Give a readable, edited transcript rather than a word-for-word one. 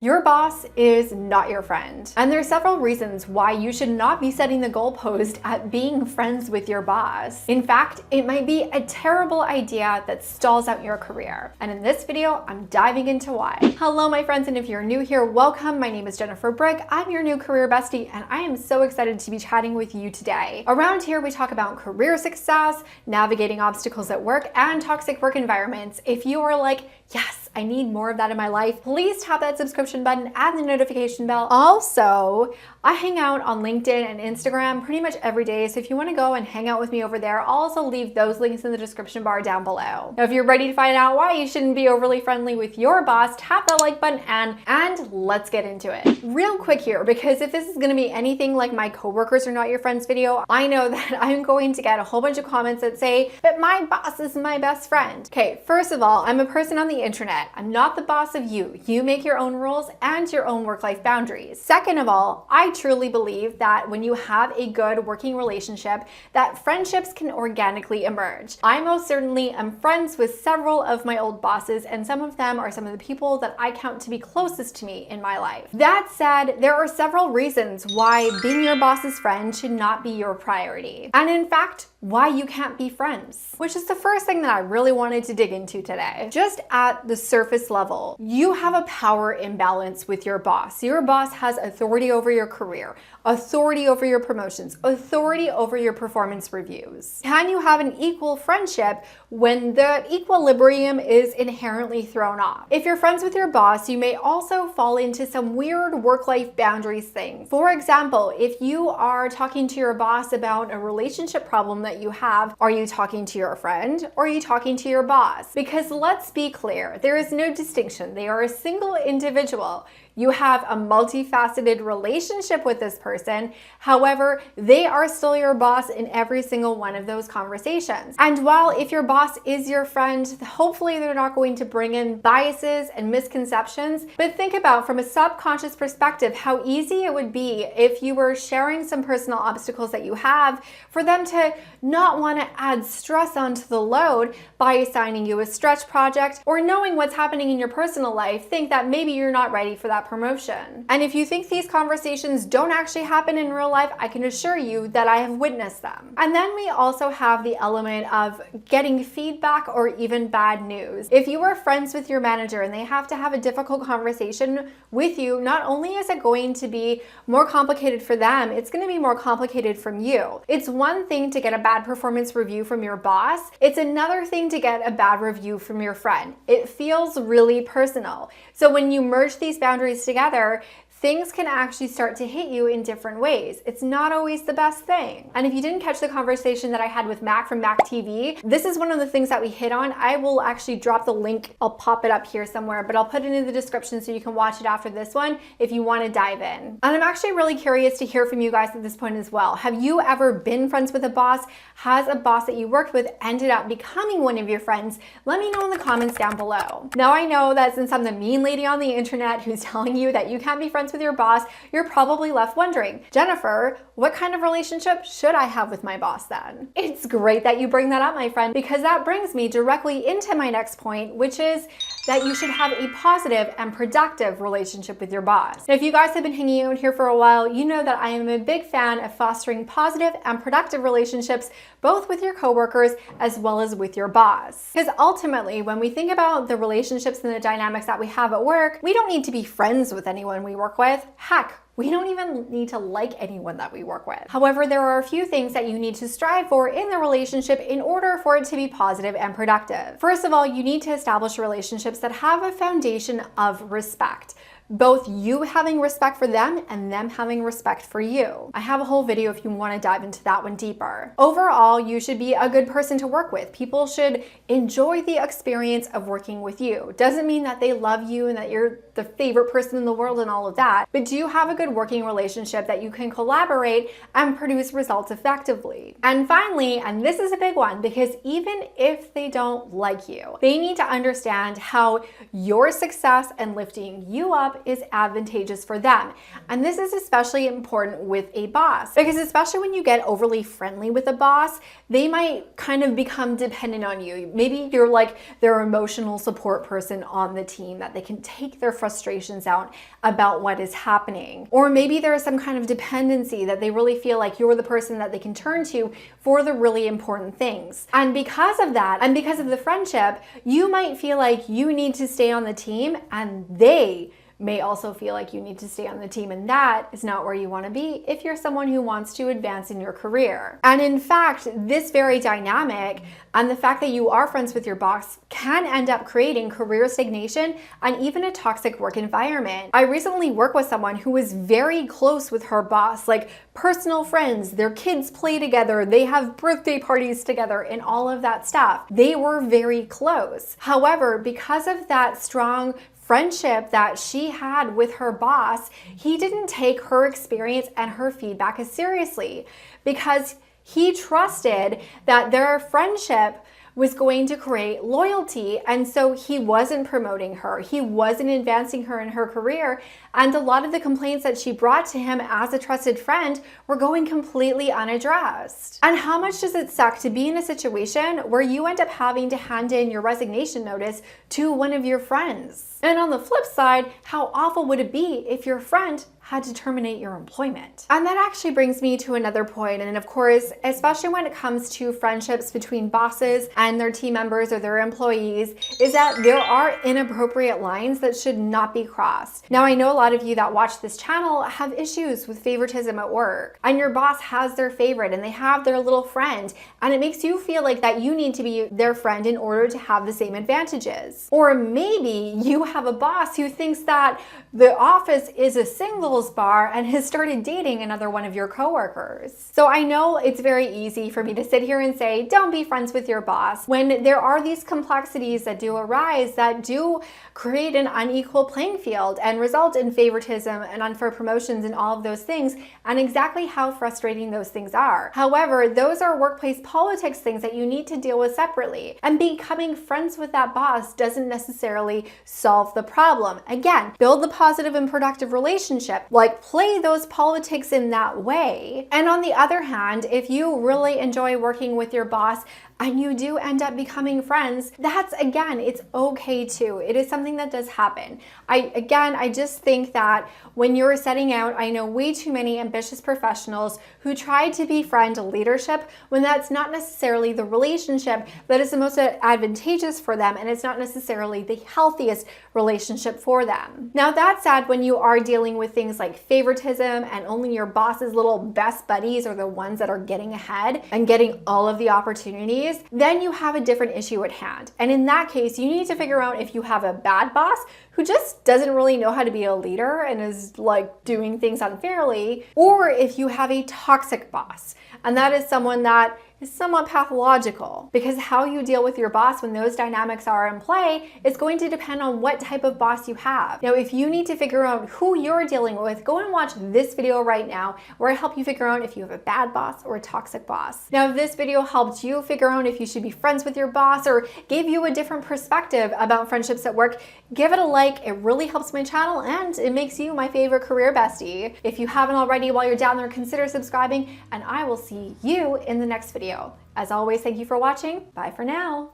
Your boss is not your friend. And there are several reasons why you should not be setting the goalpost at being friends with your boss. In fact, it might be a terrible idea that stalls out your career. And in this video, I'm diving into why. Hello, my friends, and if you're new here, welcome. My name is Jennifer Brick. I'm your new career bestie, and I am so excited to be chatting with you today. Around here, we talk about career success, navigating obstacles at work, and toxic work environments. If you are like, yes, I need more of that in my life, please tap that subscription button and the notification bell. Also, I hang out on LinkedIn and Instagram pretty much every day, so if you want to go and hang out with me over there, I'll also leave those links in the description bar down below. Now, if you're ready to find out why you shouldn't be overly friendly with your boss, tap that like button and let's get into it. Real quick here, because if this is going to be anything like my coworkers are not your friends video, I know that I'm going to get a whole bunch of comments that say, but my boss is my best friend. Okay, first of all, I'm a person on the internet. I'm not the boss of you. You make your own rules and your own work-life boundaries. Second of all, I truly believe that when you have a good working relationship, that friendships can organically emerge. I most certainly am friends with several of my old bosses, and some of them are some of the people that I count to be closest to me in my life. That said, there are several reasons why being your boss's friend should not be your priority. And in fact, why you can't be friends, which is the first thing that I really wanted to dig into today. Just at the surface level, you have a power imbalance with your boss. Your boss has authority over your career, authority over your promotions, authority over your performance reviews. Can you have an equal friendship when the equilibrium is inherently thrown off? If you're friends with your boss, you may also fall into some weird work-life boundaries things. For example, if you are talking to your boss about a relationship problem that you have, are you talking to your friend or are you talking to your boss? Because let's be clear, there is no distinction. They are a single individual. You have a multifaceted relationship with this person. However, they are still your boss in every single one of those conversations. And while if your boss is your friend, hopefully they're not going to bring in biases and misconceptions, but think about from a subconscious perspective how easy it would be if you were sharing some personal obstacles that you have for them to not want to add stress onto the load by assigning you a stretch project, or knowing what's happening in your personal life, think that maybe you're not ready for that promotion. And if you think these conversations don't actually happen in real life, I can assure you that I have witnessed them. And then we also have the element of getting feedback or even bad news. If you are friends with your manager and they have to have a difficult conversation with you, not only is it going to be more complicated for them, it's going to be more complicated from you. It's one thing to get a bad performance review from your boss. It's another thing to get a bad review from your friend. It feels really personal. So when you merge these boundaries together, things can actually start to hit you in different ways. It's not always the best thing. And if you didn't catch the conversation that I had with Mac from Mac TV, this is one of the things that we hit on. I will actually drop the link. I'll pop it up here somewhere, but I'll put it in the description so you can watch it after this one if you want to dive in. And I'm actually really curious to hear from you guys at this point as well. Have you ever been friends with a boss? Has a boss that you worked with ended up becoming one of your friends? Let me know in the comments down below. Now, I know that since I'm the mean lady on the internet who's telling you that you can't be friends with your boss, you're probably left wondering, Jennifer, what kind of relationship should I have with my boss then? It's great that you bring that up, my friend, because that brings me directly into my next point, which is that you should have a positive and productive relationship with your boss. Now, if you guys have been hanging out here for a while, you know that I am a big fan of fostering positive and productive relationships, both with your coworkers as well as with your boss. Because ultimately, when we think about the relationships and the dynamics that we have at work, we don't need to be friends with anyone we work with. Heck, we don't even need to like anyone that we work with. However, there are a few things that you need to strive for in the relationship in order for it to be positive and productive. First of all, you need to establish relationships that have a foundation of respect. Both you having respect for them and them having respect for you. I have a whole video if you want to dive into that one deeper. Overall, you should be a good person to work with. People should enjoy the experience of working with you. Doesn't mean that they love you and that you're the favorite person in the world and all of that, but do you have a good good working relationship that you can collaborate and produce results effectively. And finally, and this is a big one, because even if they don't like you, they need to understand how your success and lifting you up is advantageous for them. And this is especially important with a boss, because especially when you get overly friendly with a boss, they might kind of become dependent on you. Maybe you're like their emotional support person on the team that they can take their frustrations out about what is happening. Or maybe there is some kind of dependency that they really feel like you're the person that they can turn to for the really important things. And because of that, and because of the friendship, you might feel like you need to stay on the team, and they may also feel like you need to stay on the team, and that is not where you want to be if you're someone who wants to advance in your career. And in fact, this very dynamic and the fact that you are friends with your boss can end up creating career stagnation and even a toxic work environment. I recently worked with someone who was very close with her boss, like personal friends, their kids play together, they have birthday parties together and all of that stuff. They were very close. However, because of that strong friendship that she had with her boss, he didn't take her experience and her feedback as seriously, because he trusted that their friendship was going to create loyalty, and so he wasn't promoting her, he wasn't advancing her in her career, and a lot of the complaints that she brought to him as a trusted friend were going completely unaddressed. And how much does it suck to be in a situation where you end up having to hand in your resignation notice to one of your friends? And on the flip side, how awful would it be if your friend had to terminate your employment? And that actually brings me to another point. And of course, especially when it comes to friendships between bosses and their team members or their employees, is that there are inappropriate lines that should not be crossed. Now, I know a lot of you that watch this channel have issues with favoritism at work, and your boss has their favorite and they have their little friend, and it makes you feel like that you need to be their friend in order to have the same advantages. Or maybe you have a boss who thinks that the office is a singles bar and has started dating another one of your coworkers. So I know it's very easy for me to sit here and say, don't be friends with your boss, when there are these complexities that do arise that do create an unequal playing field and result in favoritism and unfair promotions and all of those things, and exactly how frustrating those things are. However, those are workplace politics things that you need to deal with separately, and becoming friends with that boss doesn't necessarily solve the problem. Again, build the positive and productive relationship, like play those politics in that way. And on the other hand, if you really enjoy working with your boss and you do end up becoming friends, that's, again, it's okay too. It is something that does happen. I just think that when you're setting out, I know way too many ambitious professionals who try to befriend leadership when that's not necessarily the relationship that is the most advantageous for them, and it's not necessarily the healthiest relationship for them. Now, that said, when you are dealing with things like favoritism and only your boss's little best buddies are the ones that are getting ahead and getting all of the opportunities, then you have a different issue at hand. And in that case, you need to figure out if you have a bad boss who just doesn't really know how to be a leader and is like doing things unfairly, or if you have a toxic boss. And that is someone that is somewhat pathological, because how you deal with your boss when those dynamics are in play is going to depend on what type of boss you have. Now, if you need to figure out who you're dealing with, go and watch this video right now where I help you figure out if you have a bad boss or a toxic boss. Now, if this video helped you figure out if you should be friends with your boss or gave you a different perspective about friendships at work, give it a like. It really helps my channel and it makes you my favorite career bestie. If you haven't already, while you're down there, consider subscribing, and I will see you in the next video. As always, thank you for watching. Bye for now.